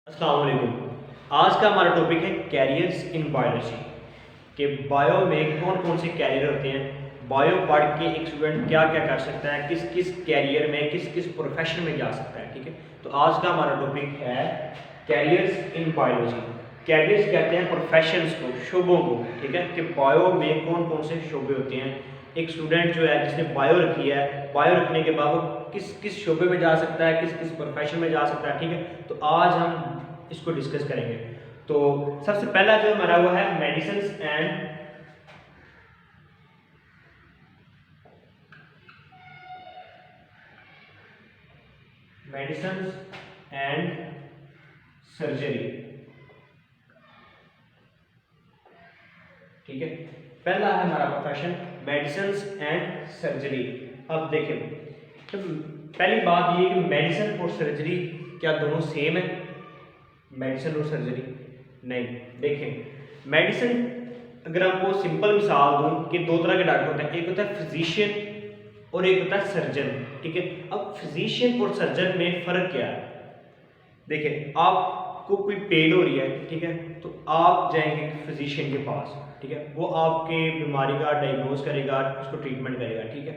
अस्सलाम वालेकुम। आज का हमारा टॉपिक है कैरियर्स इन बायोलॉजी कि बायो में कौन कौन से कैरियर होते हैं। बायो पढ़ के एक स्टूडेंट क्या क्या कर सकता है, किस किस कैरियर में, किस किस प्रोफेशन में जा सकता है। ठीक है, तो आज का हमारा टॉपिक है कैरियर्स इन बायोलॉजी। कैरियर्स कहते हैं प्रोफेशंस को, शोबों को। ठीक है, कि बायो में कौन कौन से शोबे होते हैं। एक स्टूडेंट जो है जिसने बायो रखी है, बायो रखने के बाद वो किस किस शोबे में जा सकता है, किस किस प्रोफेशन में जा सकता है। ठीक है, तो आज हम इसको डिस्कस करेंगे। तो सबसे पहला जो हमारा वो है मेडिसिन एंड सर्जरी। ठीक है, पहला है हमारा प्रोफेशन मेडिसिन एंड सर्जरी। अब देखें, तो पहली बात ये कि मेडिसिन और सर्जरी क्या दोनों सेम है? मेडिसिन और सर्जरी नहीं। देखें, मेडिसिन अगर आपको सिंपल मिसाल दूं कि दो तरह के डॉक्टर होते हैं, एक होता है फिजिशियन और एक होता है सर्जन। ठीक है, अब फिजिशियन और सर्जन में फ़र्क क्या है? देखिए, आपको कोई पेन हो रही है, ठीक है, तो आप जाएंगे फिजिशियन के पास। ठीक है, वो आपके बीमारी का डायग्नोज करेगा, उसको ट्रीटमेंट करेगा। ठीक है,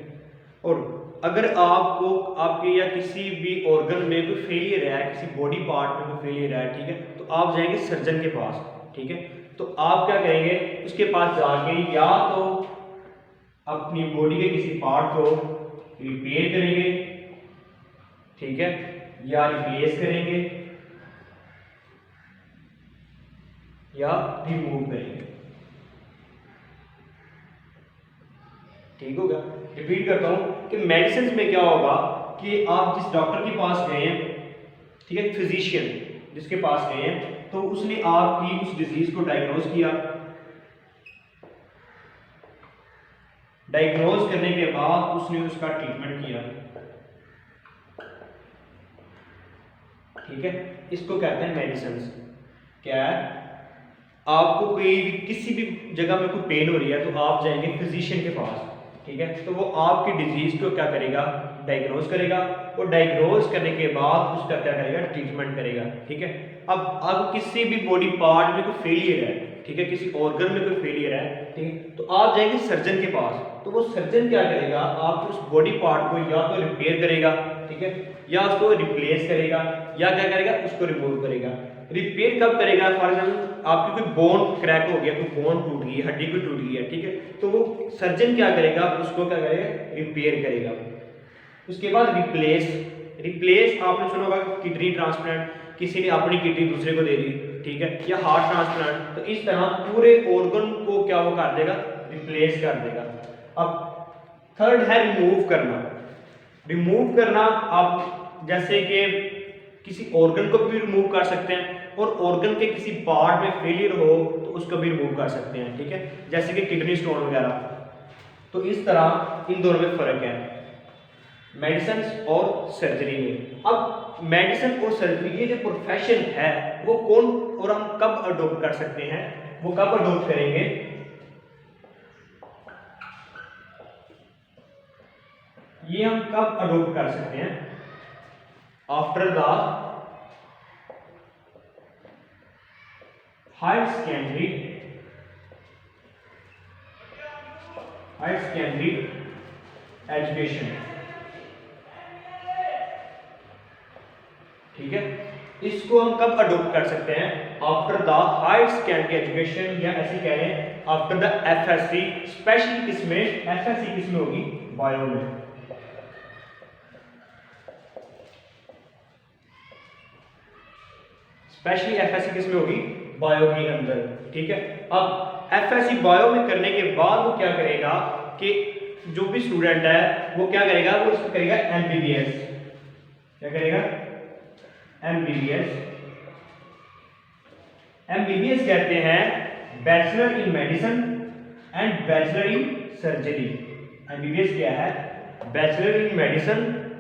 और अगर आपको आपके या किसी भी ऑर्गन में कोई फेलियर है, किसी बॉडी पार्ट में कोई फेलियर है, ठीक है, तो आप जाएंगे सर्जन के पास। ठीक है, तो आप क्या करेंगे, उसके पास जाके या तो अपनी बॉडी के किसी पार्ट को रिपेयर करेंगे, ठीक है, या रिप्लेस करेंगे या रिमूव करेंगे। ठीक होगा। रिपीट करता हूं कि मेडिसिन में क्या होगा कि आप जिस डॉक्टर के पास गए हैं, ठीक है, फिजिशियन जिसके पास गए हैं, तो उसने आपकी उस डिजीज को डायग्नोज किया। डायग्नोज करने के बाद उसने उसका ट्रीटमेंट किया। ठीक है, इसको कहते हैं मेडिसिन। क्या है, आपको कोई भी किसी भी जगह में कोई पेन हो रही है तो आप जाएंगे फिजिशियन के पास। ठीक है, तो वो आपकी डिजीज को क्या करेगा, डायग्नोज करेगा, और डायग्नोज करने के बाद उसका क्या करेगा, ट्रीटमेंट करेगा। ठीक है, अब किसी भी बॉडी पार्ट में कोई फेलियर है, ठीक है, किसी ऑर्गन में कोई फेलियर है, ठीक है, तो आप जाएंगे सर्जन के पास। तो वो सर्जन क्या करेगा, आपके उस बॉडी पार्ट को या तो रिपेयर करेगा, ठीक है, या उसको रिप्लेस करेगा, या क्या करेगा, उसको रिमूव करेगा। रिपेयर कब करेगा? फॉर एग्जाम्पल आपकी कोई बोन क्रैक हो गया, कोई बोन टूट गई, हड्डी कोई टूट गई है, ठीक है, तो वो सर्जन क्या करेगा, उसको क्या करेगा, रिपेयर करेगा। उसके बाद रिप्लेस। रिप्लेस आपने सुना होगा किडनी ट्रांसप्लांट, किसी ने अपनी किडनी दूसरे को दे दी, ठीक है, या हार्ट ट्रांसप्लांट, तो इस तरह पूरे ऑर्गन को क्या वो कर देगा, रिप्लेस कर देगा। अब थर्ड है रिमूव करना। रिमूव करना, आप जैसे कि किसी ऑर्गन को भी रिमूव कर सकते हैं, और ऑर्गन के किसी पार्ट में फेलियर हो तो उसको भी रिमूव कर सकते हैं। ठीक है, जैसे कि किडनी स्टोन वगैरह। तो इस तरह इन दोनों में फर्क है, मेडिसिन और सर्जरी में। अब मेडिसिन और सर्जरी ये जो प्रोफेशन है वो कौन और हम कब अडॉप्ट कर सकते हैं, वो कब अडॉप्ट करेंगे, ये हम कब अडॉप्ट कर सकते हैं? After the higher secondary education. ठीक है, इसको हम कब अडॉप्ट कर सकते हैं? After the higher secondary education, या ऐसे कह रहे हैं आफ्टर द एफएससी। स्पेशली किसमें? एफएससी किसमें होगी? बायो में। स्पेशली एफएससी किसमें होगी? बायो के अंदर। ठीक है, अब एफएससी बायो में करने के बाद वो क्या करेगा कि जो भी स्टूडेंट है वो क्या करेगा, वो इसको करेगा एमबीबीएस। क्या करेगा? एमबीबीएस। एमबीबीएस कहते हैं bachelor in medicine and bachelor in surgery. MBBS क्या है? Bachelor in medicine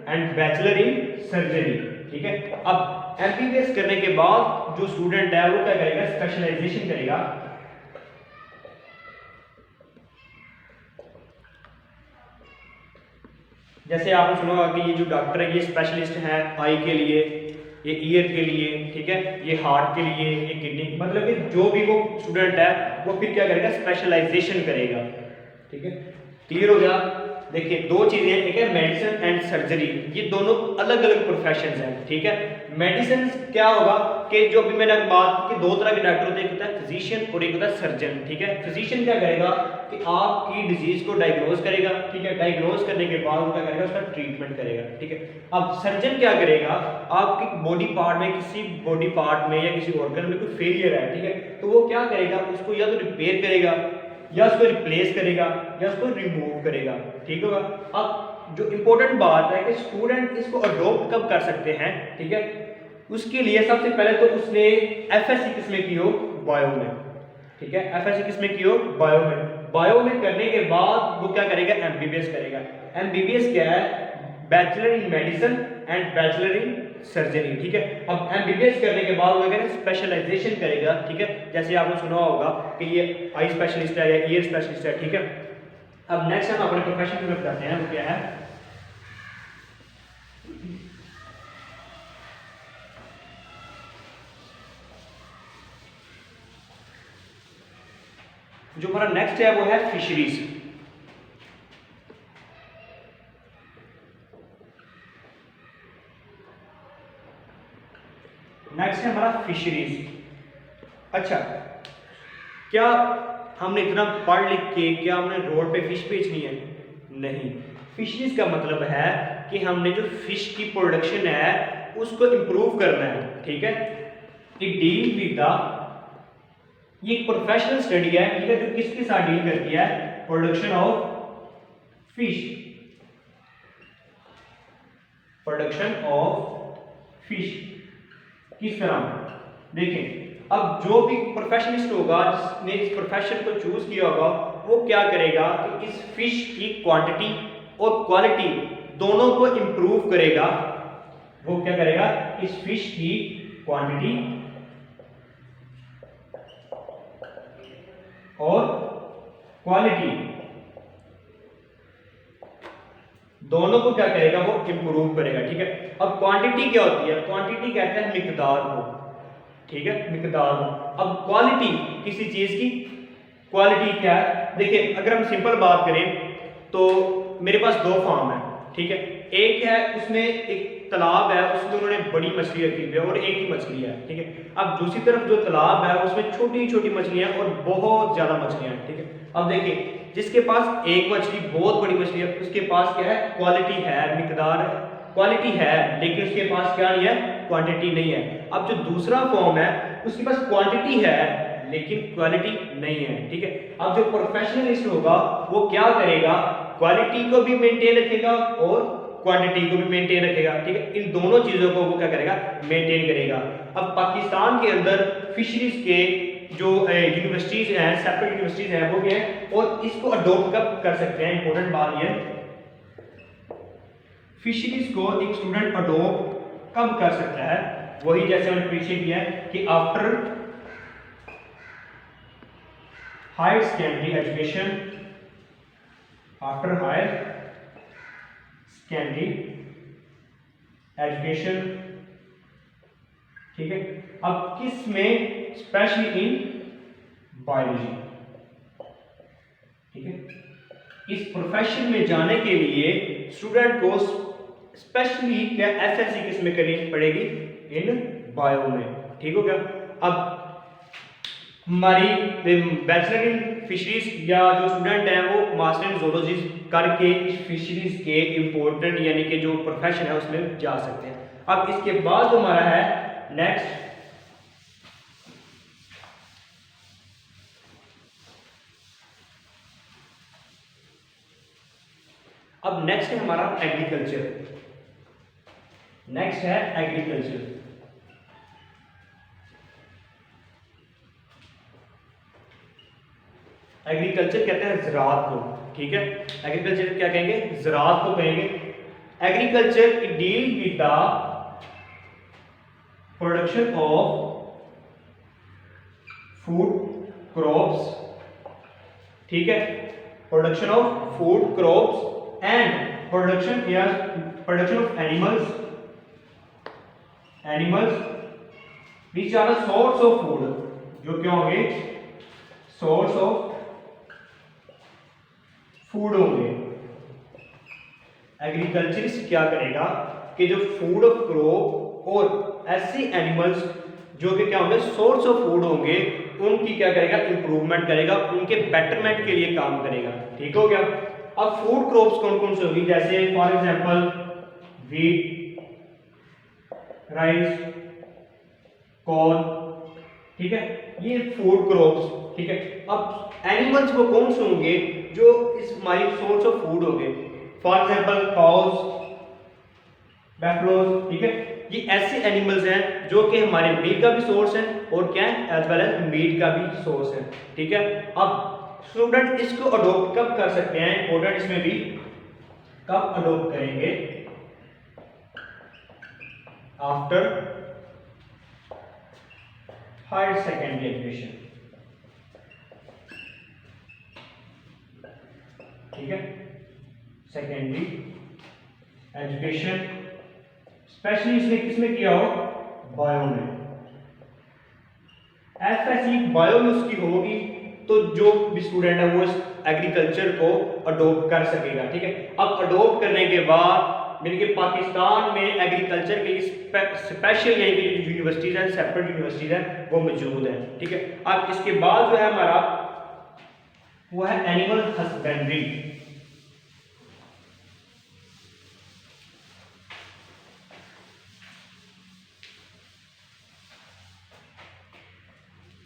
and bachelor in surgery. ठीक है, अब एमबीबीएस करने के बाद जो स्टूडेंट है वो क्या करेगा, स्पेशलाइजेशन करेगा। जैसे आपने सुना होगा कि ये जो डॉक्टर है ये स्पेशलिस्ट है आई के लिए, ये ईयर के लिए, ठीक है, ये हार्ट के लिए, ये किडनी, मतलब कि जो भी वो स्टूडेंट है वो फिर क्या करेगा, स्पेशलाइजेशन करेगा। ठीक है, क्लियर हो गया। देखिए दो चीजें, एक है मेडिसिन एंड सर्जरी, ये दोनों अलग अलग प्रोफेशंस हैं। ठीक है, मेडिसिन क्या होगा कि जो भी मैंने बात की, दो तरह के डॉक्टर होते हैं, एक होता है फिजिशियन और एक होता है सर्जन। ठीक है, फिजिशियन क्या करेगा कि आपकी डिजीज को डायग्नोज करेगा। ठीक है, डायग्नोज करने के बाद वो क्या करेगा, उसका ट्रीटमेंट करेगा। ठीक है, अब सर्जन क्या करेगा, आपकी बॉडी पार्ट में, किसी बॉडी पार्ट में या किसी ऑर्गन में कोई फेलियर है, ठीक है, तो वो क्या करेगा, उसको या तो रिपेयर करेगा या उसको रिप्लेस करेगा या उसको रिमूव करेगा। ठीक होगा। अब जो इंपॉर्टेंट बात है कि स्टूडेंट इसको अडॉप्ट कब कर सकते हैं, ठीक है, उसके लिए सबसे पहले तो उसने एफएससी किसमें की हो, बायो में। ठीक है, एफएससी किसमें की हो, बायो में। बायो में करने के बाद वो क्या करेगा, एमबीबीएस करेगा। एमबीबीएस क्या है, bachelor in medicine and bachelor in surgery. ठीक है, अब एमबीबीएस करने के बाद वो क्या करेगा, स्पेशलाइजेशन करेगा। ठीक है, जैसे आपने सुना होगा कि ये आई स्पेशलिस्ट है या ईयर स्पेशलिस्ट है। ठीक है, अब नेक्स्ट हम अपने प्रोफेशन की तरफ जाते हैं, वो क्या है, जो हमारा नेक्स्ट है वो है फिशरीज। नेक्स्ट है हमारा फिशरीज। अच्छा, क्या हमने इतना पढ़ लिख के क्या हमने रोड पे फिश बेचनी है? नहीं। फिशरीज का मतलब है कि हमने जो फिश की प्रोडक्शन है उसको इंप्रूव करना है। ठीक है, इट डील विद द, ये एक प्रोफेशनल स्टडी है, ठीक है, जो किसके साथ डील करती है, production of fish, production of fish. किस तरह, देखें, अब जो भी प्रोफेशनलिस्ट होगा जिसने इस प्रोफेशन को चूज किया होगा वो क्या करेगा कि इस फिश की क्वांटिटी और क्वालिटी दोनों को इंप्रूव करेगा। वो क्या करेगा, इस फिश की क्वांटिटी और क्वालिटी दोनों को क्या करेगा, वो इंप्रूव करेगा। ठीक है, अब क्वांटिटी क्या होती है, क्वांटिटी कहते हैं मिकदार को। ठीक है, मिकदार को। अब क्वालिटी किसी चीज की, क्वालिटी क्या है, देखिए अगर हम सिंपल बात करें तो मेरे पास दो फार्म है। ठीक है, एक है उसमें एक तालाब है, उसमें उन्होंने बड़ी मछली रखी हुई है और एक ही मछली है। ठीक है, अब दूसरी तरफ जो तालाब है उसमें छोटी छोटी मछलियां और बहुत ज्यादा मछलियां हैं। ठीक है, अब देखिए जिसके पास एक मछली बहुत बड़ी मछली है उसके पास क्या है, क्वालिटी है, मिकदार क्वालिटी है, लेकिन उसके पास क्या नहीं है, क्वांटिटी नहीं है। अब जो दूसरा फॉर्म है उसके पास क्वांटिटी है लेकिन क्वालिटी नहीं है। ठीक है, अब जो प्रोफेशनलिस्ट होगा वो क्या करेगा, क्वालिटी को भी मेंटेन रखेगा और क्वांटिटी को भी मेंटेन रखेगा। ठीक है, इन दोनों चीजों को वो क्या करेगा, मेंटेन करेगा। अब पाकिस्तान के अंदर फिशरीज के जो यूनिवर्सिटीज हैं, सेपरेट यूनिवर्सिटीज हैं, वो भी हैं, और इसको अडॉप्ट कब कर सकते हैं, इंपॉर्टेंट बात ये, फिशरीज को एक स्टूडेंट अडॉप्ट कब कर सकता है, वही जैसे हमने पीछे किया है कि after higher secondary education, after higher secondary education. ठीक है, अब किस में, स्पेशली इन बायोलॉजी। ठीक है, इस प्रोफेशन में जाने के लिए स्टूडेंट को स्पेशली क्या एफएससी किस में करनी पड़ेगी, इन बायो में। ठीक हो गया। अब हमारी बैचलर इन फिशरीज या जो स्टूडेंट हैं वो मास्टर इन ज़ूलॉजी करके इस फिशरीज के इंपॉर्टेंट यानी कि जो प्रोफेशन है उसमें जा सकते हैं। अब इसके बाद हमारा है नेक्स्ट, अब नेक्स्ट है हमारा एग्रीकल्चर। नेक्स्ट है एग्रीकल्चर। एग्रीकल्चर कहते हैं ज़राअत को। ठीक है, एग्रीकल्चर क्या कहेंगे, ज़राअत को कहेंगे। Agriculture it deal with the production of food crops. ठीक है, production of food crops and production of animals animals which are the source of food, जो क्या होंगे, सोर्स ऑफ फूड होंगे। एग्रीकल्चरिस्ट क्या करेगा कि जो फूड ऑफ क्रॉप और ऐसे एनिमल्स जो कि क्या होंगे सोर्स ऑफ फूड होंगे, उनकी क्या करेगा, इंप्रूवमेंट करेगा, उनके बेटरमेंट के लिए काम करेगा। ठीक हो गया। अब फूड क्रॉप्स कौन कौन से होगी, जैसे for example wheat, rice, corn, ठीक है, ये फूड क्रॉप्स। ठीक है। अब एनिमल्स वो कौन से होंगे जो इस हमारी सोर्स ऑफ फूड होंगे, फॉर एग्जांपल काउस, बैफलोज। ठीक है, ये ऐसे एनिमल्स हैं जो कि हमारे मिल्क का भी सोर्स है और क्या है, एज वेल एज मीट का भी सोर्स है। ठीक है। अब स्टूडेंट इसको अडॉप्ट कब कर सकते हैं, इंपॉर्टेंट इसमें भी, कब अडॉप्ट करेंगे, आफ्टर हायर सेकेंडरी एजुकेशन। ठीक है, सेकेंडरी एजुकेशन, स्पेशली इसने किसमें किया हो, बायो में। एफएससी बायो में उसकी होगी तो जो भी स्टूडेंट है वो इस एग्रीकल्चर को अडॉप्ट कर सकेगा। ठीक है। अब अडॉप्ट करने के बाद यानी पाकिस्तान में एग्रीकल्चर के लिए स्पेशल यानी कि जो यूनिवर्सिटीज हैं, सेपरेट यूनिवर्सिटीज हैं, वो मौजूद हैं। ठीक है। अब इसके बाद जो है हमारा वो है एनिमल हस्बेंड्री।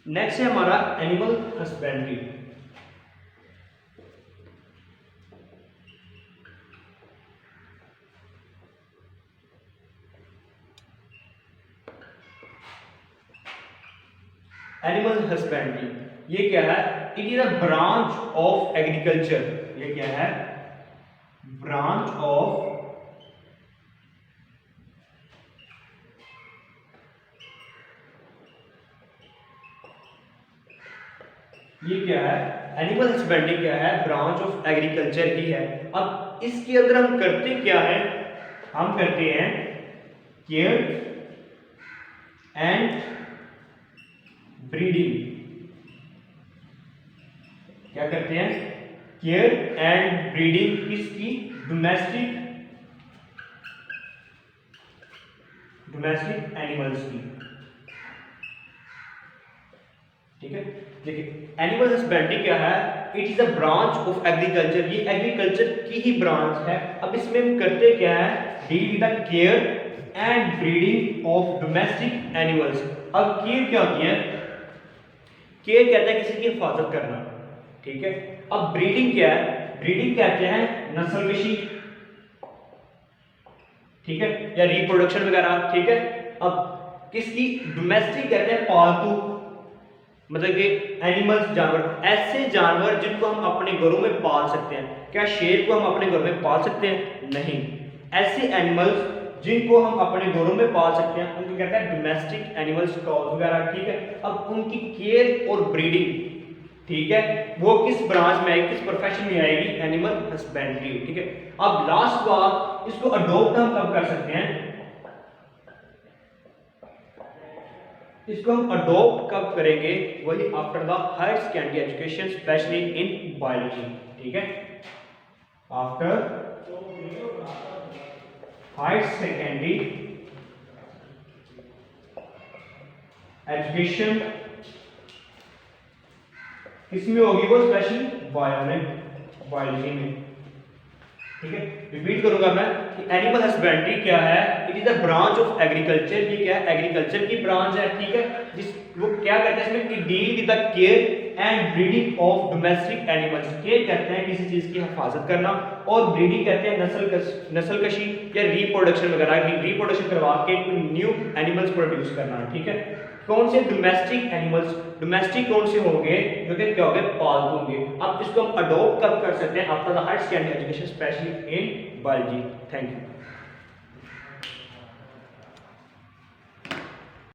नेक्स्ट है हमारा एनिमल हस्बेंड्री। एनिमल हस्बेंड्री ये क्या है, it is a branch of agriculture. ये क्या है, ब्रांच ऑफ ये क्या है, एनिमल हस्बेंड्री क्या है, ब्रांच ऑफ एग्रीकल्चर ही है। अब इसके अंदर हम करते क्या है, हम करते हैं केयर एंड ब्रीडिंग। क्या करते हैं, केयर एंड ब्रीडिंग किसकी, डोमेस्टिक एनिमल्स की। ठीक है। देखिए एनिमल हस्बेंड्री क्या है, it is a branch of agriculture, ये एग्रीकल्चर की ही ब्रांच है। अब इसमें हम करते क्या है, deal with the care and breeding of domestic animals. अब केयर क्या होती है, केयर कहता है किसी की हिफाजत करना। ठीक है। अब ब्रीडिंग क्या है, ब्रीडिंग कहते हैं नस्लकशी, ठीक है, या रिप्रोडक्शन वगैरह। ठीक है। अब किसकी, डोमेस्टिक कहते हैं पालतू, मतलब कि एनिमल्स, जानवर, ऐसे जानवर जिनको हम अपने घरों में पाल सकते हैं। क्या शेर को हम अपने घर में पाल सकते हैं, नहीं। ऐसे एनिमल्स जिनको हम अपने घरों में पाल सकते हैं उनको कहते हैं डोमेस्टिक एनिमल्स, काउज वगैरह। ठीक है। अब उनकी केयर और ब्रीडिंग, ठीक है, वो किस ब्रांच में आएगी, किस प्रोफेशन में आएगी, एनिमल हस्बेंड्री। ठीक है। अब लास्ट बात, इसको अडॉप्ट हम कब कर सकते हैं, इसको हम अडॉप्ट कब करेंगे, वही after the higher secondary education, specially in biology. ठीक है, आफ्टर हायर सेकेंडरी एजुकेशन किसमें होगी, वो स्पेशली बायोलॉजी में। ठीक है। रिपीट करूंगा मैं कि एनिमल हस्बेंड्री क्या है, it is a branch of agriculture. ये क्या है, एग्रीकल्चर की ब्रांच है। ठीक है। जिस वो क्या करते हैं इसमें, कि deal with the care and breeding of domestic animals. Care कहते हैं किसी चीज की हिफाजत करना, और ब्रीडिंग कहते हैं नस्लकशी या रिप्रोडक्शन वगैरह, रिप्रोडक्शन करवा के न्यू एनिमल्स प्रोड्यूस करना। ठीक है। कौन से, डोमेस्टिक एनिमल्स। डोमेस्टिक कौन से होंगे, जो कि क्या होंगे, पालतू होंगे। अब इसको हम अडॉप्ट कब कर सकते हैं, after the higher secondary education, specially in biology. Thank you.